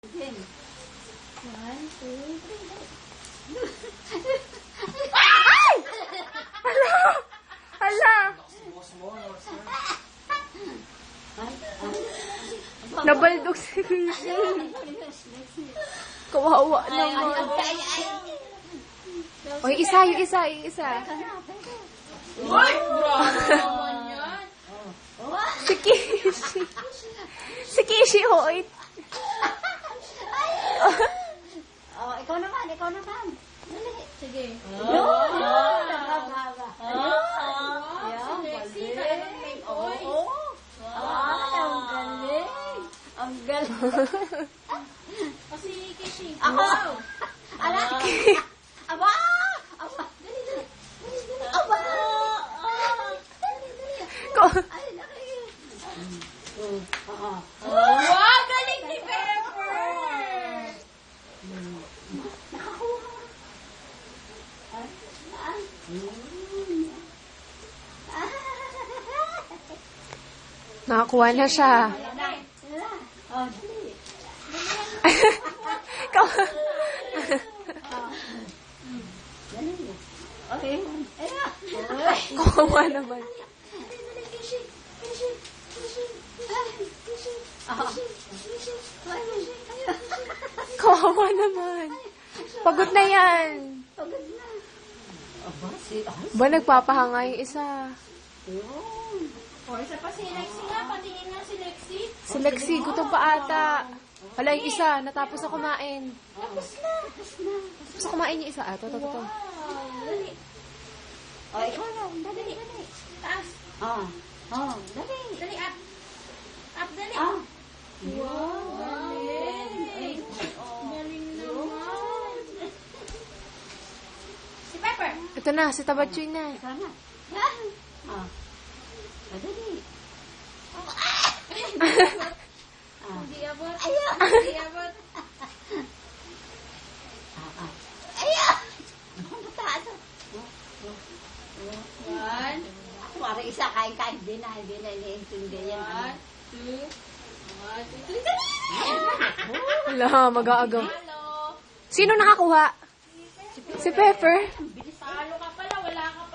Again. 1, 2, 3, Ay! Hala! Hala! Nabaldog si Casey. Kawawa naman. O, yung isa, yung isa, yung isa. Si Casey. Si Casey, hoy. Oh, ikaw naman, ikaw naman. Dali. Sige. Nakakaba. Sexy, talagang may oy. Ang galing. Ang galing. Kasi Kishi. Ako. Wow. Ala. Aba. Aba. Dali, dali. Dali, dali. Aba. Ay, laki. Wow, galing ni Pepper. Nakakuha. Nakakuha na siya. Oh, dali. Dali. Okay. Ayan. Kawawa naman. Kawawa naman. Pagod na yan. Pagod na. Aba, Ba, nagpapahanga yung isa. O, isa pa si Lexi nga. Patingin nga si Lexi. Si Lexi, gutom pa ata. Hala, yung isa, natapos na kumain. Tapos na. Tapos na kumain yung isa. Ah, to. Wow. Dali. Oh, ikaw na. Dali, dali. Taas. Dali. Dali, up. Up, dali. Ah. Wow. Galing. Galing naman. Si Pepper. Ito na, si Tabatchoy na. Ikaw na. Dali. Hindi abot. Ayan. Hindi abot. Ayan. Ano taas? One. Para isa kain-kain. Hindi na iniintindihan. 1, 2. 1, 2, 3. Dali. Hala, mag-aagaw. Hello. Sino nakakuha? Si Pepper.